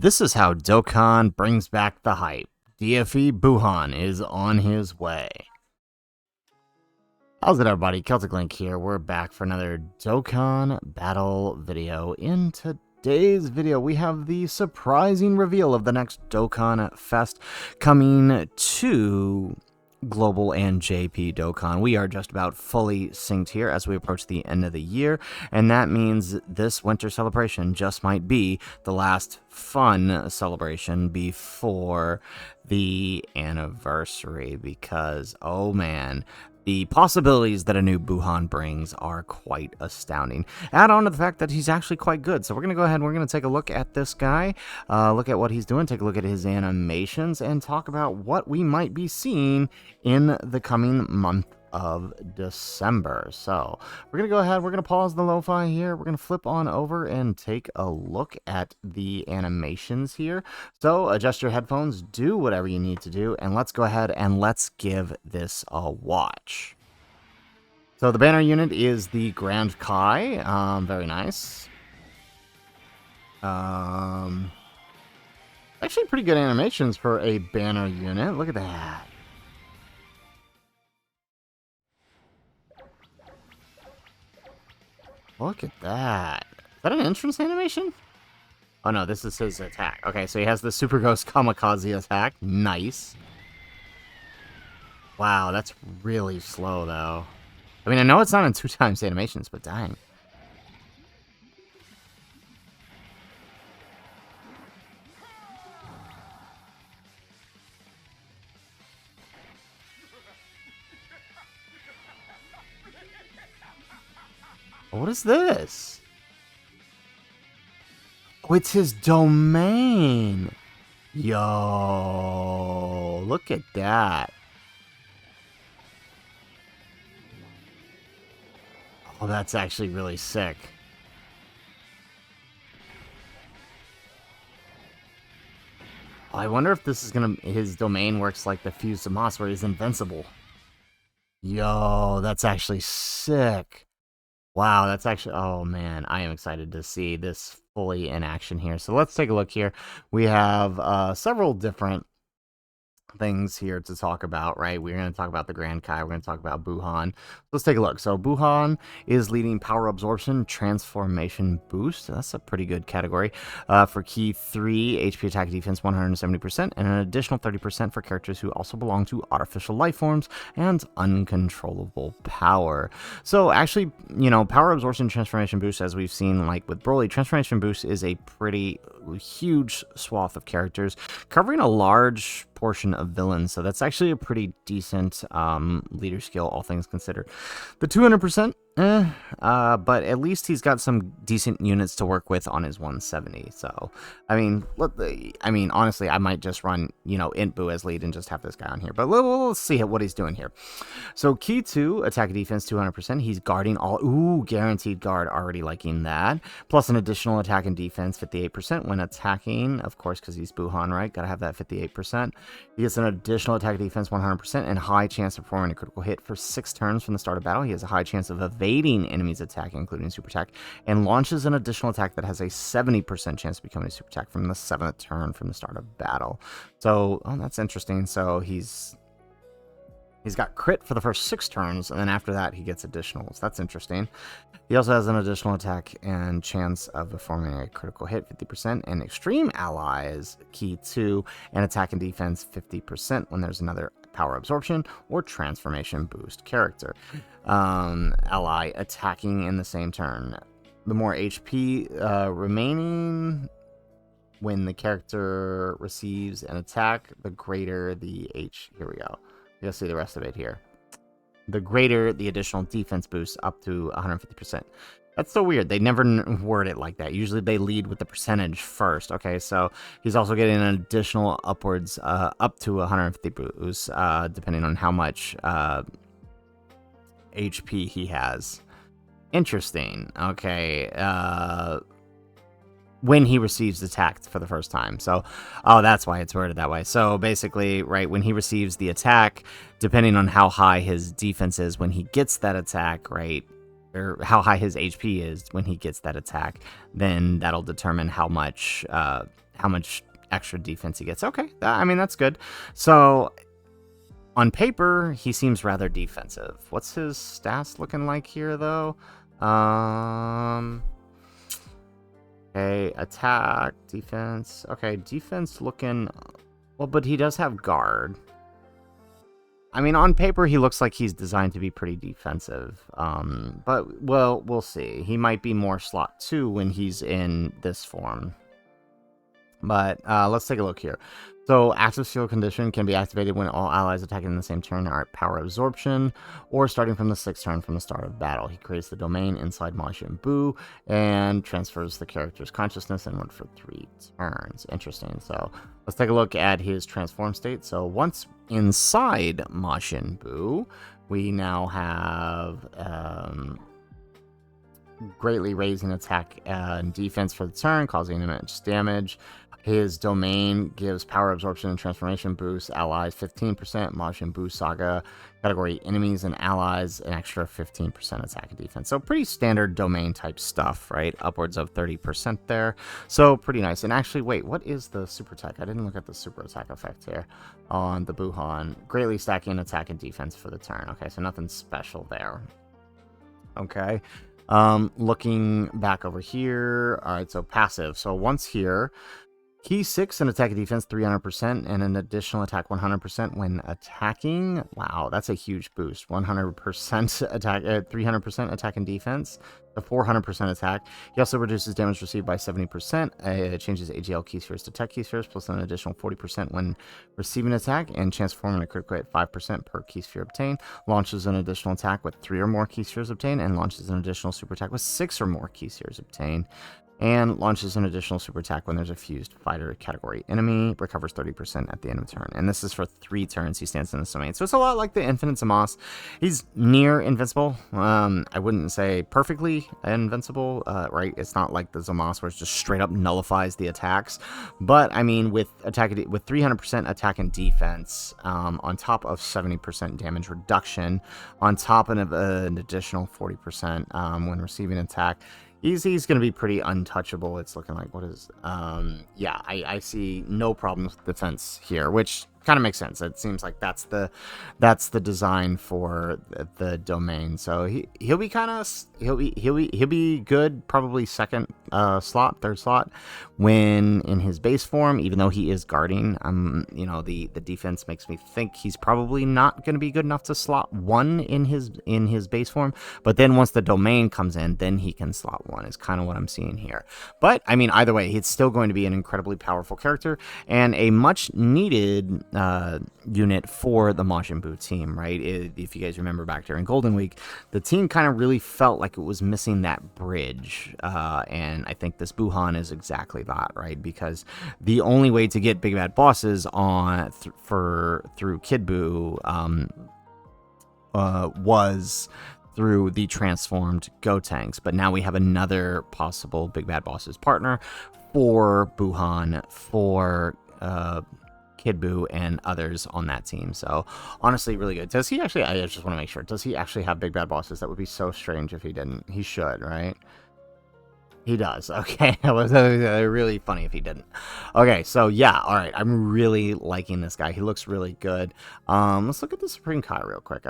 This is how Dokkan brings back the hype. TEQ Buuhan is on his way. How's it, everybody? Celtic Link here. We're back for another Dokkan battle video. In today's video, we have the surprising reveal of the next Dokkan Fest coming to Global and JP Dokkan. We are just about fully synced here as we approach the end of the year, and that means this winter celebration just might be the last fun celebration before the anniversary, because oh man, the possibilities that a new Buuhan brings are quite astounding. Add on to the fact that he's actually quite good. So we're going to go ahead and we're going to take a look at this guy, look at what he's doing, take a look at his animations, and talk about what we might be seeing in the coming month of December. So we're going to go ahead, we're going to pause the Lo-Fi here, we're going to flip on over and take a look at the animations here. So adjust your headphones, do whatever you need to do, and let's go ahead and let's give this a watch. So the banner unit is the Grand Kai. Very nice. Actually pretty good animations for a banner unit. Look at that. Look at that. Is that an entrance animation? Oh no, this is his attack. Okay, so he has the Super Ghost Kamikaze attack. Nice. Wow, that's really slow though. I mean, I know it's not in 2x animations, but dang. What is this? Oh, it's his domain. Yo, look at that. Oh, that's actually really sick. Oh, I wonder if this is his domain works like the Fuse of Moss, where he's invincible. Yo, that's actually sick. Wow, that's actually, oh man, I am excited to see this fully in action here. So let's take a look here. We have several different things here to talk about, right? We're going to talk about the Grand Kai. We're going to talk about Buuhan. Let's take a look. So Buuhan is leading Power Absorption Transformation Boost. That's a pretty good category. For Key 3, HP Attack Defense 170%, and an additional 30% for characters who also belong to artificial life forms and uncontrollable power. So actually, you know, Power Absorption Transformation Boost, as we've seen like with Broly, Transformation Boost is a pretty huge swath of characters covering a large portion of villains, so that's actually a pretty decent leader skill, all things considered. The 200%, but at least he's got some decent units to work with on his 170. So, I mean, honestly, I might just run, you know, Int Buu as lead and just have this guy on here. But let's see what he's doing here. So, Key 2, attack and defense 200%. He's guarding all. Ooh, guaranteed guard. Already liking that. Plus an additional attack and defense 58% when attacking, of course, because he's Buuhan, right? Gotta have that 58%. He gets an additional attack defense 100% and high chance of performing a critical hit for 6 turns from the start of battle. He has a high chance of evading enemies' attack, including super attack, and launches an additional attack that has a 70% chance of becoming a super attack from the 7th turn from the start of battle. So, oh, that's interesting. So he's got crit for the first 6 turns, and then after that he gets additionals. That's interesting. He also has an additional attack and chance of performing a critical hit 50%, and extreme allies Key 2 and attack and defense 50% when there's another power absorption or transformation boost character ally attacking in the same turn. The more HP remaining when the character receives an attack, the greater the Here we go. You'll see the rest of it here. The greater the additional defense boost, up to 150%. That's so weird. They never word it like that. Usually they lead with the percentage first. Okay, so he's also getting an additional upwards, up to 150 boost, depending on how much HP he has. Interesting. Okay. When he receives attacked for the first time. So, oh, that's why it's worded that way. So basically, right, when he receives the attack, depending on how high his defense is when he gets that attack, right, or how high his HP is when he gets that attack, then that'll determine how much how much extra defense he gets. Okay, I mean, that's good. So on paper, he seems rather defensive. What's his stats looking like here, though? Okay, attack, defense. Okay, defense looking... Well, but he does have guard. I mean, on paper, he looks like he's designed to be pretty defensive. But, well, we'll see. He might be more slot 2 when he's in this form. But let's take a look here. So, active seal condition can be activated when all allies attacking in the same turn are at power absorption, or starting from the 6th turn from the start of battle. He creates the domain inside Majin Buu and transfers the character's consciousness inward for 3 turns. Interesting. So, let's take a look at his transform state. So, once inside Majin Buu, we now have greatly raising attack and defense for the turn, causing immense damage. His domain gives power absorption and transformation boosts allies 15%, Majin Buu Saga category enemies and allies an extra 15% attack and defense. So pretty standard domain type stuff, right? Upwards of 30% there. So pretty nice. And actually, wait, what is the super attack? I didn't look at the super attack effect here on the Buuhan. Greatly stacking attack and defense for the turn. Okay, so nothing special there. Okay. Looking back over here. All right, so passive. So once here, Key 6 and attack and defense 300% and an additional attack 100% when attacking. Wow, that's a huge boost. 100% attack, 300% attack and defense, a 400% attack. He also reduces damage received by 70%. It changes AGL key spheres to TEQ key spheres, plus an additional 40% when receiving attack, and transforming a critical hit 5% per key sphere obtained. Launches an additional attack with 3 or more key spheres obtained, and launches an additional super attack with 6 or more key spheres obtained. And launches an additional super attack when there's a fused fighter category enemy. Recovers 30% at the end of the turn. And this is for 3 turns he stands in this domain. So it's a lot like the Infinite Zamas. He's near invincible. I wouldn't say perfectly invincible, right? It's not like the Zamas where it just straight up nullifies the attacks. But, I mean, with 300% attack and defense, on top of 70% damage reduction, on top of an additional 40% when receiving attack, He's going to be pretty untouchable. It's looking like, what is... yeah, I see no problems with defense here, which kind of makes sense. It seems like that's the design for the domain. So he'll be kind of... He'll be good, probably third slot, when in his base form, even though he is guarding. You know, the defense makes me think he's probably not going to be good enough to slot 1 in his base form. But then once the domain comes in, then he can slot 1, is kind of what I'm seeing here. But I mean, either way, it's still going to be an incredibly powerful character and a much needed unit for the Majin Buu team, right? If you guys remember back during Golden Week, the team kind of really felt like it was missing that bridge, and I think this Buuhan is exactly that, right? Because the only way to get big bad bosses on through Kid Buu was through the transformed Gotenks, but now we have another possible big bad bosses partner for Buuhan, for Kid Buu and others on that team. So honestly, really good. Does he actually, I just want to make sure, does he actually have big bad bosses? That would be so strange if he didn't. He should, right? He does. Okay. It was really funny if he didn't. Okay, so yeah, all right. I'm really liking this guy. He looks really good. Let's look at the Supreme Kai real quick.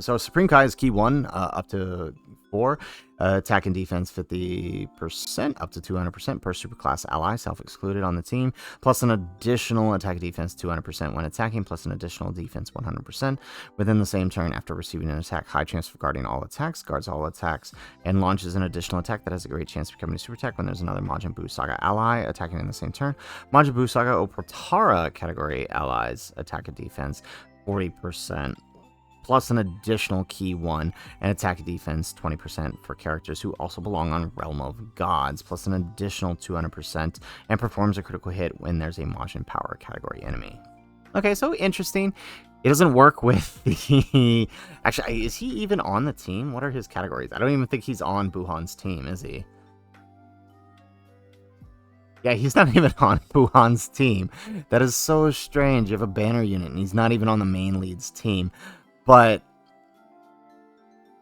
So Supreme Kai is key 1 up to 4. Attack and defense 50% up to 200% per superclass ally, self-excluded on the team, plus an additional attack and defense 200% when attacking, plus an additional defense 100% within the same turn after receiving an attack. High chance of guarding all attacks, guards all attacks, and launches an additional attack that has a great chance of becoming a super attack when there's another Majin Buu Saga ally attacking in the same turn. Majin Buu Saga or Potara category allies attack and defense 40%. Plus an additional key 1 and attack and defense 20% for characters who also belong on Realm of Gods, plus an additional 200% and performs a critical hit when there's a Majin Power category enemy. Okay, so interesting. It doesn't work with the... Actually, is he even on the team? What are his categories? I don't even think he's on Buuhan's team, is he? Yeah, he's not even on Buuhan's team. That is so strange. You have a banner unit and he's not even on the main lead's team. But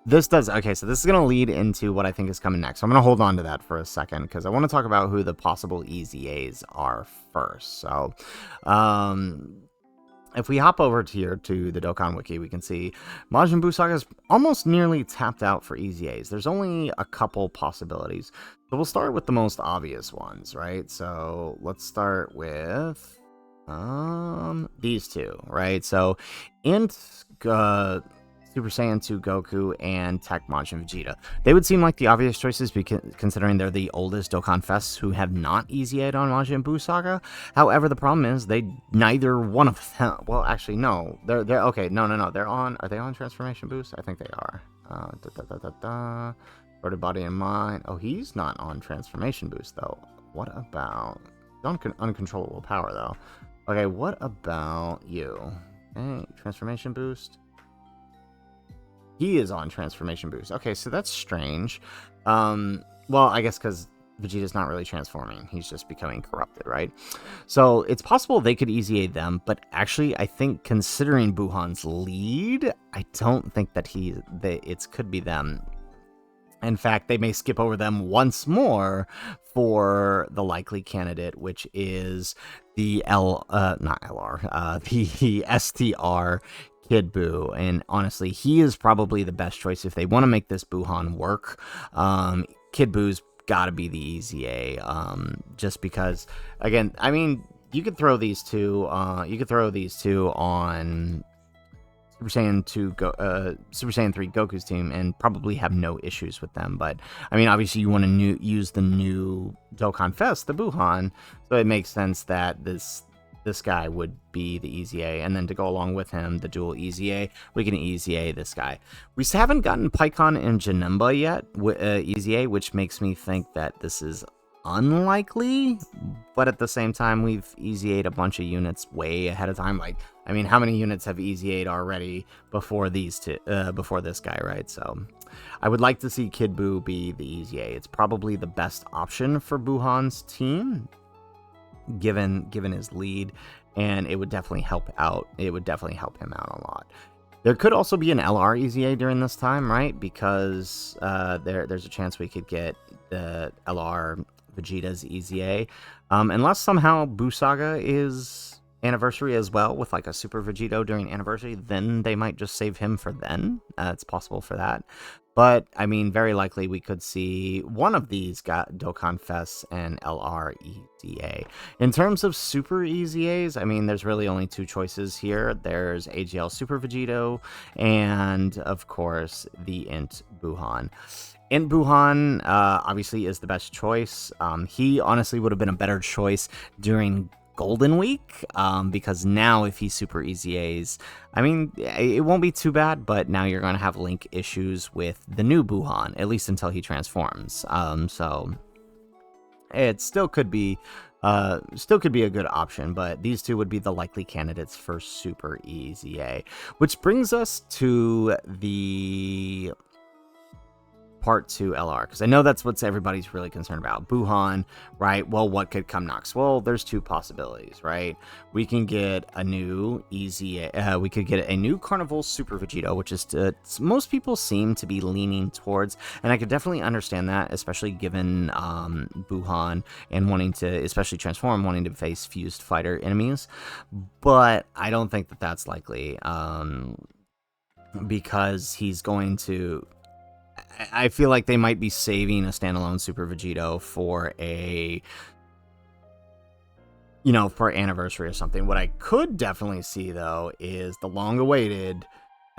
this does, okay, so this is going to lead into what I think is coming next. So I'm going to hold on to that for a second because I want to talk about who the possible EZAs are first. So, if we hop over here to the Dokkan Wiki, we can see Majin Buu Saga is almost nearly tapped out for EZAs. There's only a couple possibilities. So we'll start with the most obvious ones, right? So let's start with these two, right? So Int Super Saiyan 2 Goku and TEQ Majin Vegeta. They would seem like the obvious choices considering they're the oldest Dokkan Fests who have not EZA'd on Majin Buu Saga. However, the problem is neither one of them. Well, actually, no. They're okay. No. They're on. Are they on Transformation Boost? I think they are. Sorted Body and Mind. Oh, he's not on Transformation Boost though. What about Uncontrollable Power though? Okay, what about you? Okay, Transformation Boost. He is on Transformation Boost. Okay, so that's strange. Well, I guess because Vegeta's not really transforming. He's just becoming corrupted, right? So it's possible they could EZA them, but actually, I think considering Buuhan's lead, I don't think that it could be them. In fact, they may skip over them once more for the likely candidate, which is the the STR Kid Buu. And honestly, he is probably the best choice if they want to make this Buuhan work. Kid Buu's got to be the EZA, just because, again, I mean, you could throw these two on Super Saiyan 3 Goku's team and probably have no issues with them. But I mean, obviously you want to use the new Dokkan Fest, the Buuhan, so it makes sense that this guy would be the EZA, and then to go along with him, the dual EZA, we can EZA this guy. We haven't gotten Pikkon and Janemba yet, EZA, which makes me think that this is unlikely, but at the same time, we've EZA'd a bunch of units way ahead of time. Like, I mean, how many units have EZA'd already before these two, before this guy, right? So I would like to see Kid Buu be the EZA. It's probably the best option for Buuhan's team, given his lead, and it would definitely help out. It would definitely help him out a lot. There could also be an LR EZA during this time, right? Because there's a chance we could get the LR Vegeta's EZA, unless somehow Buu Saga is anniversary as well with like a Super Vegito during anniversary, then they might just save him for then. It's possible for that. But, I mean, very likely we could see one of these Dokkan Fests and LR EZA. In terms of Super EZAs, I mean, there's really only two choices here. There's AGL Super Vegito and, of course, the Int Buuhan. Int Buuhan, obviously, is the best choice. He honestly would have been a better choice during Golden Week, because now if he super EZAs, I mean, it won't be too bad, but now you're going to have link issues with the new Buuhan, at least until he transforms. So it still could be a good option, but these two would be the likely candidates for super EZA, which brings us to the Part 2 LR, because I know that's what everybody's really concerned about. Buuhan, right? Well, what could come next? Well, there's two possibilities, right? We can get a new EZA, we could get a new Carnival Super Vegito, which is most people seem to be leaning towards, and I could definitely understand that, especially given Buuhan and wanting to, especially Transform, wanting to face fused fighter enemies, but I don't think that that's likely, because he's going to, I feel like they might be saving a standalone Super Vegito for for anniversary or something. What I could definitely see, though, is the long-awaited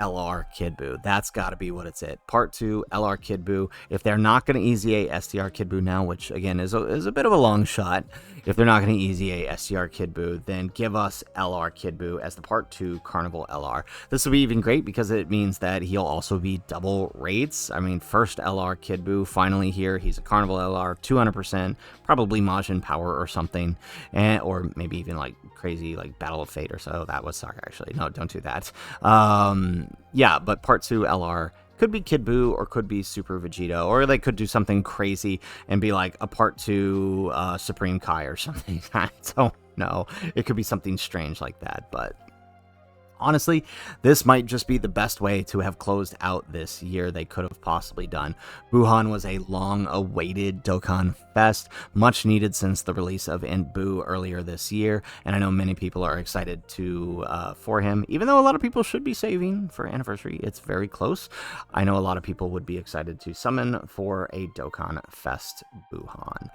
LR Kid Buu. That's got to be what it's at. Part 2, LR Kid Buu. If they're not going to EZA STR Kid Buu now, which, again, is a bit of a long shot, if they're not going to EZA STR Kid Buu, then give us LR Kid Buu as the Part 2 Carnival LR. This will be even great because it means that he'll also be double rates. I mean, first LR Kid Buu, finally here. He's a Carnival LR, 200%, probably Majin Power or something, or maybe even like crazy like Battle of Fate or so. That was Saga, actually. No, don't do that. Yeah, but Part 2 LR could be Kid Buu or could be Super Vegito, or they could do something crazy and be like a Part 2 Supreme Kai or something. I don't know. It could be something strange like that, but Honestly, this might just be the best way to have closed out this year they could have possibly done. Buuhan was a long-awaited Dokkan Fest, much needed since the release of Int Boo earlier this year, and I know many people are excited for him, even though a lot of people should be saving for Anniversary. It's very close. I know a lot of people would be excited to summon for a Dokkan Fest Buuhan.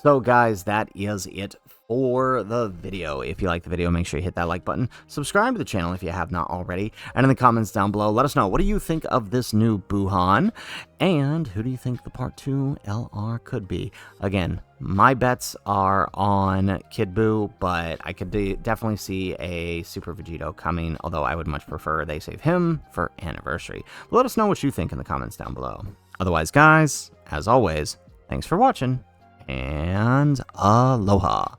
So guys, that is it for the video. If you like the video, make sure you hit that like button. Subscribe to the channel if you have not already. And in the comments down below, let us know, what do you think of this new Buuhan? And who do you think the Part 2 LR could be? Again, my bets are on Kid Buu, but I could definitely see a Super Vegito coming, although I would much prefer they save him for Anniversary. But let us know what you think in the comments down below. Otherwise, guys, as always, thanks for watching. And aloha.